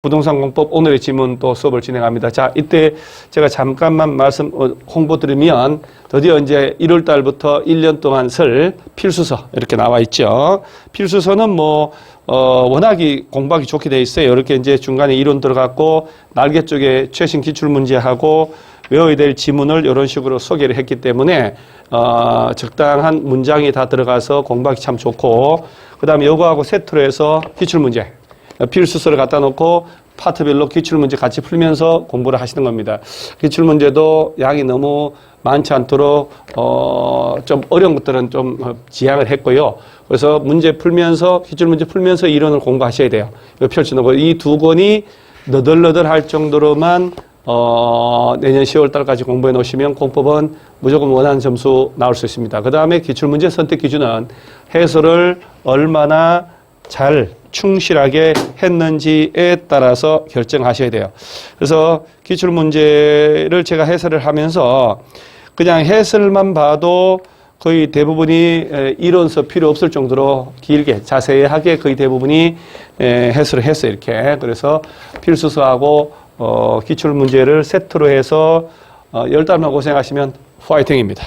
부동산 공법 오늘의 지문 또 수업을 진행합니다. 자, 이때 제가 잠깐만 홍보 드리면 드디어 이제 1월 달부터 1년 동안 쓸 필수서 이렇게 나와 있죠. 필수서는 워낙이 공부하기 좋게 돼 있어요. 이렇게 이제 중간에 이론 들어갔고 날개 쪽에 최신 기출 문제하고 외워야 될 지문을 이런 식으로 소개를 했기 때문에 적당한 문장이 다 들어가서 공부하기 참 좋고, 그 다음에 요거하고 세트로 해서 기출 문제 필수서를 갖다 놓고 파트별로 기출문제 같이 풀면서 공부를 하시는 겁니다. 기출문제도 양이 너무 많지 않도록 좀 어려운 것들은 좀 지양을 했고요. 그래서 문제 풀면서 기출문제 풀면서 이론을 공부하셔야 돼요. 펼쳐놓고 이 두 권이 너덜너덜할 정도로만 내년 10월 달까지 공부해 놓으시면 공법은 무조건 원하는 점수 나올 수 있습니다. 그 다음에 기출문제 선택 기준은 해설을 얼마나 잘 충실하게 했는지에 따라서 결정하셔야 돼요. 그래서 기출문제를 제가 해설을 하면서 그냥 해설만 봐도 거의 대부분이 이론서 필요 없을 정도로 길게 자세하게 거의 대부분이 해설을 했어요. 이렇게. 그래서 필수서하고 기출문제를 세트로 해서 10달만 고생하시면 화이팅입니다.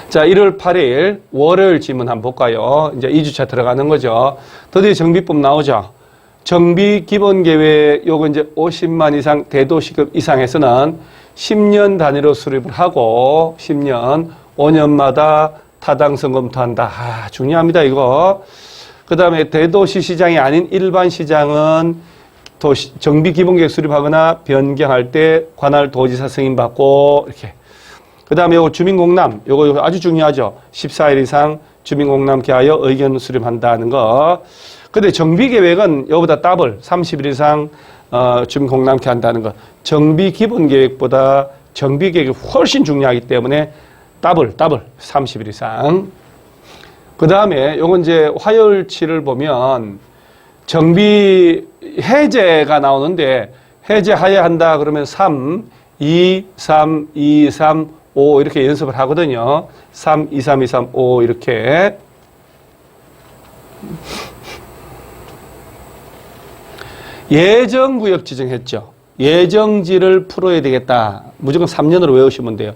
자, 1월 8일 월요일 지문 한번 볼까요? 이제 2주차 들어가는 거죠. 드디어 정비법 나오죠. 정비 기본 계획 요거 이제 50만 이상 대도시급 이상에서는 10년 단위로 수립을 하고 10년 5년마다 타당성 검토한다. 중요합니다, 이거. 그다음에 대도시 시장이 아닌 일반 시장은 정비 기본 계획 수립하거나 변경할 때 관할 도지사 승인 받고 이렇게. 그 다음에 요거 주민공람, 요거 아주 중요하죠. 14일 이상 주민공람 개하여 의견 수렴한다는 거. 근데 정비계획은 요거보다 더블, 30일 이상 주민공람 개한다는 거. 정비기본계획보다 정비계획이 훨씬 중요하기 때문에 더블, 30일 이상. 그 다음에 요건 이제 화요일치를 보면 정비 해제가 나오는데 해제하여야 한다 그러면 3, 2, 3, 2, 3, 5 이렇게 연습을 하거든요. 3, 2, 3, 2, 3, 5 이렇게. 예정구역 지정했죠. 예정지를 풀어야 되겠다. 무조건 3년으로 외우시면 돼요.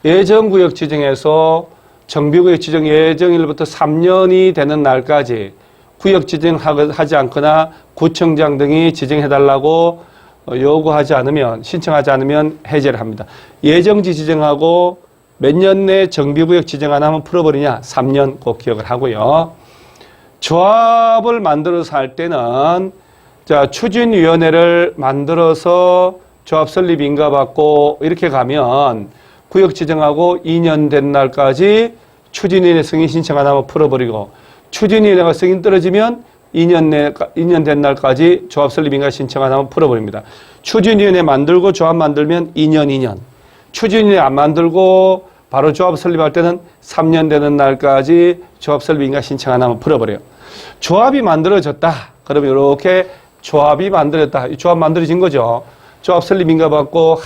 예정구역 지정해서 정비구역 지정 예정일부터 3년이 되는 날까지 구역 지정하지 않거나 구청장 등이 지정해달라고 요구하지 않으면, 신청하지 않으면 해제를 합니다. 예정지 지정하고 몇 년 내 정비구역 지정 안 하면 풀어버리냐? 3년 꼭 기억을 하고요. 조합을 만들어서 할 때는 자, 추진위원회를 만들어서 조합 설립 인가받고 이렇게 가면 구역 지정하고 2년 된 날까지 추진위원회 승인 신청 안 하면 풀어버리고, 추진위원회가 승인 떨어지면 2년 된 날까지 조합 설립 인가 신청 안 하면 풀어버립니다. 추진위원회 만들고 조합 만들면 2년. 추진위원회 안 만들고 바로 조합 설립할 때는 3년 되는 날까지 조합 설립 인가 신청 안 하면 풀어버려요. 조합이 만들어졌다. 그러면 이렇게 조합이 만들어졌다. 조합 만들어진 거죠. 조합 설립 인가 받고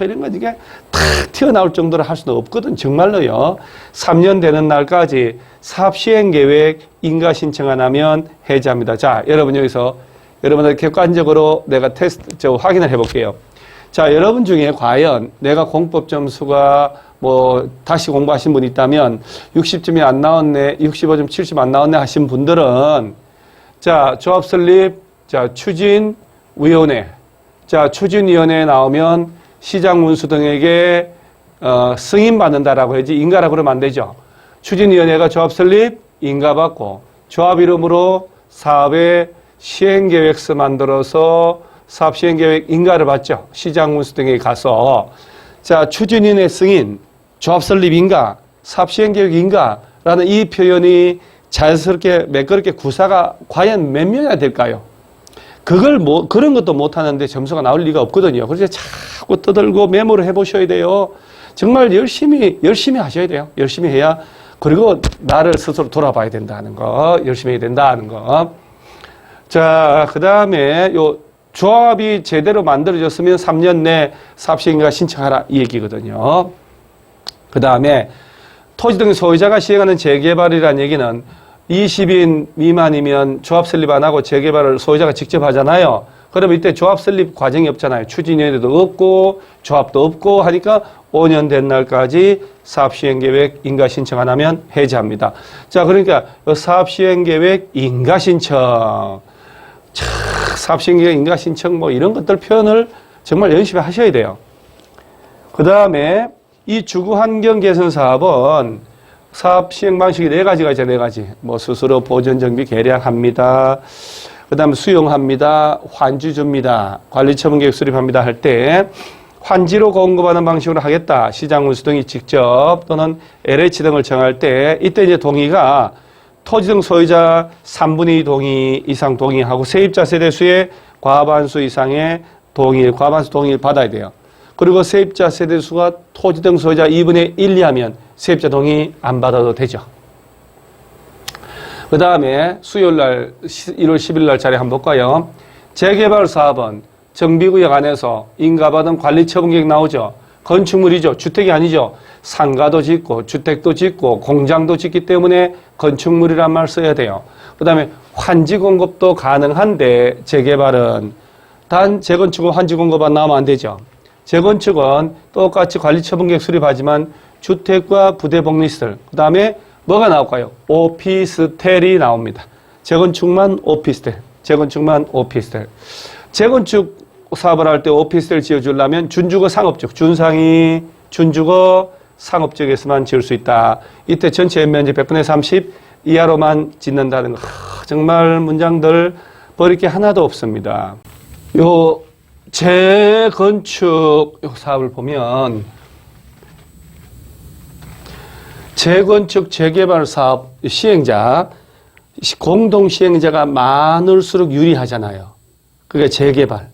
이런 거 이게 탁 튀어나올 정도로 할 수는 없거든. 정말로요. 3년 되는 날까지 사업 시행 계획 인가 신청 안 하면 해제합니다. 자, 여러분 여기서 여러분들 객관적으로 내가 확인을 해볼게요. 자, 여러분 중에 과연 내가 공법 점수가 다시 공부하신 분 있다면 60점이 안 나왔네, 65점, 70점 안 나왔네 하신 분들은 자, 조합 설립, 자, 추진위원회. 자, 추진위원회에 나오면 시장 문수 등에게 승인받는다라고 해야지 인가라고 그러면 안 되죠. 추진위원회가 조합 설립 인가받고 조합 이름으로 사업의 시행계획서 만들어서 사업 시행계획 인가를 받죠. 시장 문수 등에 가서 자, 추진위원회 승인, 조합 설립 인가, 사업 시행계획 인가라는 이 표현이 자연스럽게 매끄럽게 구사가 과연 몇 명이나 될까요? 그런 것도 못하는데 점수가 나올 리가 없거든요. 그래서 자꾸 떠들고 메모를 해보셔야 돼요. 정말 열심히 하셔야 돼요. 열심히 해야, 그리고 나를 스스로 돌아봐야 된다는 거, 열심히 해야 된다는 거. 자, 그 다음에 요 조합이 제대로 만들어졌으면 3년 내 사업시행인가 신청하라 이 얘기거든요. 그 다음에 토지 등 소유자가 시행하는 재개발이라는 얘기는 20인 미만이면 조합 설립 안 하고 재개발을 소유자가 직접 하잖아요. 그러면 이때 조합 설립 과정이 없잖아요. 추진위원회도 없고 조합도 없고 하니까 5년 된 날까지 사업시행계획 인가신청 안 하면 해제합니다. 자, 그러니까 사업시행계획 인가신청. 사업시행계획 인가신청 뭐 이런 것들 표현을 정말 열심히 하셔야 돼요. 그 다음에 이 주거환경 개선 사업은 사업 시행 방식이 4가지가 있죠. 4가지. 뭐 스스로 보전 정비 계량합니다. 그 다음에 수용합니다. 환지 줍니다. 관리처분 계획 수립합니다. 할 때 환지로 공급하는 방식으로 하겠다. 시장 운수 등이 직접 또는 LH 등을 정할 때 이때 이제 동의가 토지 등 소유자 3분의 2 동의 이상 동의하고 세입자 세대수의 과반수 이상의 동의, 과반수 동의를 받아야 돼요. 그리고 세입자 세대수가 토지 등 소유자 2분의 1 이하면 세입자 동의 안 받아도 되죠. 그 다음에 수요일날 1월 10일 날 자리 한번 볼까요? 재개발 사업은 정비구역 안에서 인가받은 관리처분계획 나오죠. 건축물이죠. 주택이 아니죠. 상가도 짓고 주택도 짓고 공장도 짓기 때문에 건축물이란 말 써야 돼요. 그 다음에 환지 공급도 가능한데 재개발은 단 재건축은 환지 공급 안 나오면 안 되죠. 재건축은 똑같이 관리처분계획 수립하지만 주택과 부대복리시설, 그 다음에 뭐가 나올까요? 오피스텔이 나옵니다. 재건축만 오피스텔, 재건축만 오피스텔. 재건축 사업을 할 때 오피스텔 지어주려면 준주거 상업적, 준상이 준주거 상업적에서만 지을 수 있다. 이때 전체 연면적 100분의 30 이하로만 짓는다는 거. 정말 문장들 버릴 게 하나도 없습니다. 요 재건축 사업을 보면 재건축 재개발 사업 시행자, 공동 시행자가 많을수록 유리하잖아요. 그게 재개발.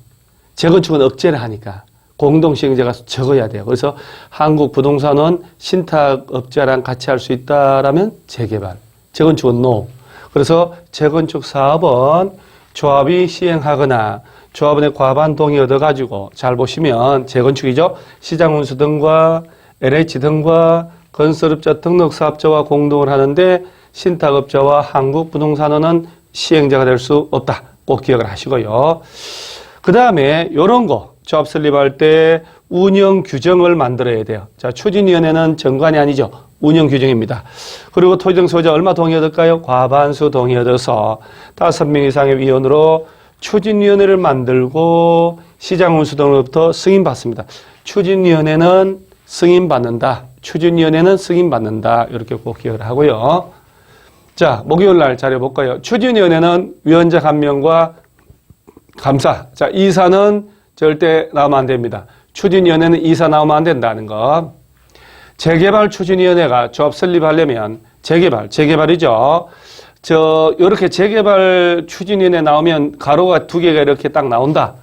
재건축은 억제를 하니까 공동 시행자가 적어야 돼요. 그래서 한국부동산은 신탁업자랑 같이 할 수 있다라면 재개발. 재건축은 NO. 그래서 재건축 사업은 조합이 시행하거나 조합원의 과반 동의 얻어가지고 잘 보시면 재건축이죠. 시장운수 등과 LH 등과 건설업자 등록사업자와 공동을 하는데 신탁업자와 한국부동산원은 시행자가 될 수 없다. 꼭 기억을 하시고요. 그 다음에 이런 거 조합 설립할 때 운영 규정을 만들어야 돼요. 자, 추진위원회는 정관이 아니죠. 운영 규정입니다. 그리고 토지 등 소유자 얼마 동의 얻을까요? 과반수 동의 얻어서 5명 이상의 위원으로 추진위원회를 만들고 시장운수 등으로부터 승인받습니다. 추진위원회는 승인받는다. 추진위원회는 승인받는다. 이렇게 꼭 기억을 하고요. 자, 목요일 날 자료 볼까요? 추진위원회는 위원장 1명과 감사. 자, 이사는 절대 나오면 안 됩니다. 추진위원회는 이사 나오면 안 된다는 거. 재개발 추진위원회가 조합 설립하려면 재개발이죠. 요렇게 재개발 추진위원회 나오면 가로가 2개가 이렇게 딱 나온다.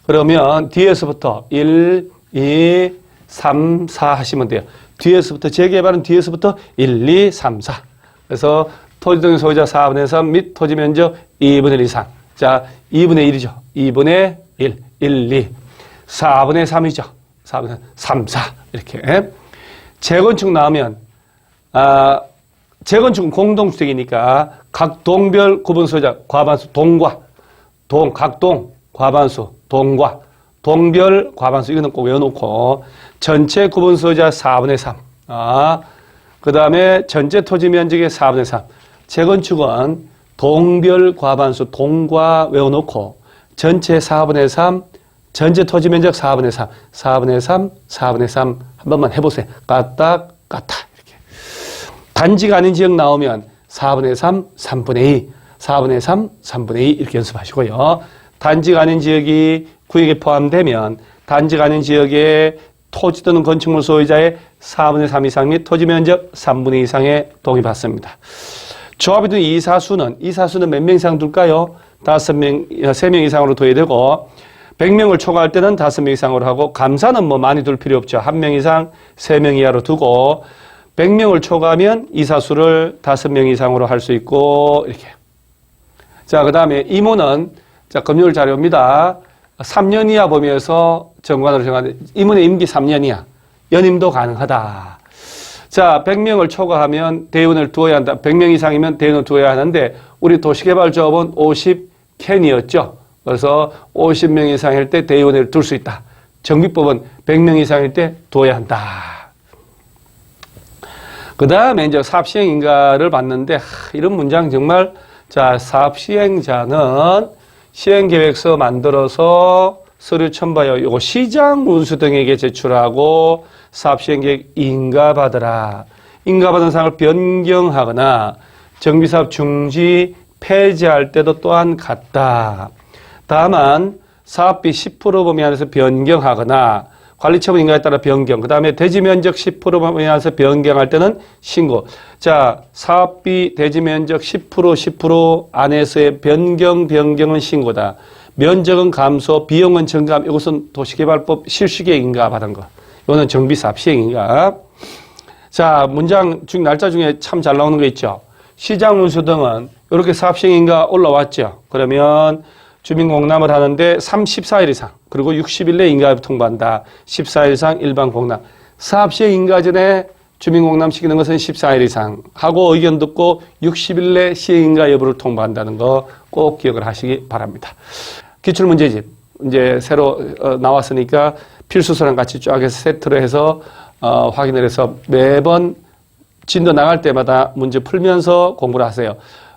그러면 뒤에서부터 1, 2, 3, 4 하시면 돼요. 뒤에서부터 재개발은 뒤에서부터 1, 2, 3, 4. 그래서 토지 등 소유자 4분의 3 및 토지 면적 2분의 1 이상. 자, 2분의 1이죠. 2분의 1, 1, 2. 4분의 3이죠. 4분의 3, 4. 이렇게. 재건축 나오면, 재건축은 공동주택이니까 각 동별 구분 소유자 과반수 동과, 각동, 과반수, 동과, 동별 과반수 이거는 꼭 외워놓고 전체 구분 소유자 4분의 3. 그 다음에 전체 토지 면적의 4분의 3. 재건축은 동별 과반수 동과 외워놓고 전체 4분의 3, 전체 토지 면적 4분의 3, 4분의 3, 4분의 3 한 번만 해보세요. 까딱, 까딱 이렇게. 단지가 아닌 지역 나오면 4분의 3, 3분의 2, 4분의 3, 3분의 2 이렇게 연습하시고요. 단지가 아닌 지역이 구역에 포함되면 단지가 아닌 지역에 토지 또는 건축물 소유자의 4분의 3 이상 및 토지 면적 3분의 2 이상의 동의 받습니다. 조합이 든 이사수는 몇 명 이상 둘까요? 3명 이상으로 둬야 되고 100명을 초과할 때는 5명 이상으로 하고 감사는 뭐 많이 둘 필요 없죠. 1명 이상 3명 이하로 두고 100명을 초과하면 이사수를 5명 이상으로 할 수 있고 이렇게. 자, 그 다음에 임원은 자, 금요일 자료입니다. 3년 이하 범위에서 정관으로 정하는 임원의 임기 3년 이하 연임도 가능하다. 자, 100명을 초과하면 대의원을 두어야 한다. 100명 이상이면 대의원을 두어야 하는데 우리 도시개발조합은 50캔이었죠. 그래서 50명 이상일 때 대의원을 둘 수 있다. 정비법은 100명 이상일 때 두어야 한다. 그 다음에 이제 사업시행인가를 봤는데 이런 문장 정말 자, 사업시행자는 시행계획서 만들어서 서류 첨부하여 요거 시장 문수 등에게 제출하고 사업시행계획 인가받으라. 인가받은 사항을 변경하거나 정비사업 중지 폐지할 때도 또한 같다. 다만 사업비 10% 범위 안에서 변경하거나 관리처분 인가에 따라 변경, 그 다음에 대지면적 10% 범위 안에서 변경할 때는 신고. 자, 사업비 대지면적 10% 안에서의 변경은 신고다. 면적은 감소, 비용은 증감. 이것은 도시개발법 실시계획 인가 받은 거. 이거는 정비사업 시행인가. 자, 문장 중 날짜 중에 참 잘 나오는 거 있죠. 시장문수 등은 이렇게 사업시행인가 올라왔죠. 그러면 주민공람을 하는데 34일 이상 그리고 60일 내 인가협 통보한다. 14일 이상 일반 공람. 사업시행 인가 전에 주민공람 시키는 것은 14일 이상 하고 의견 듣고 60일 내 시행인가 여부를 통보한다는 거 꼭 기억을 하시기 바랍니다. 기출문제집 이제 새로 나왔으니까 필수서랑 같이 쫙 해서 세트로 해서 확인을 해서 매번 진도 나갈 때마다 문제 풀면서 공부를 하세요.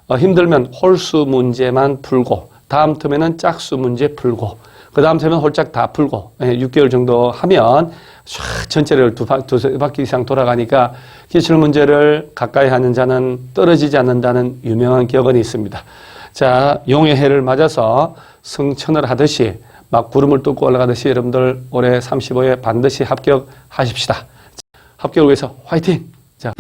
힘들면 홀수 문제만 풀고 다음 텀에는 짝수 문제 풀고 그 다음 텀에는 홀짝 다 풀고 6개월 정도 하면 전체를 두 바퀴 이상 돌아가니까 기출문제를 가까이 하는 자는 떨어지지 않는다는 유명한 격언이 있습니다. 자, 용의 해를 맞아서 승천을 하듯이 막 구름을 뚫고 올라가듯이 여러분들 올해 35회 반드시 합격하십시다. 합격을 위해서 화이팅! 자.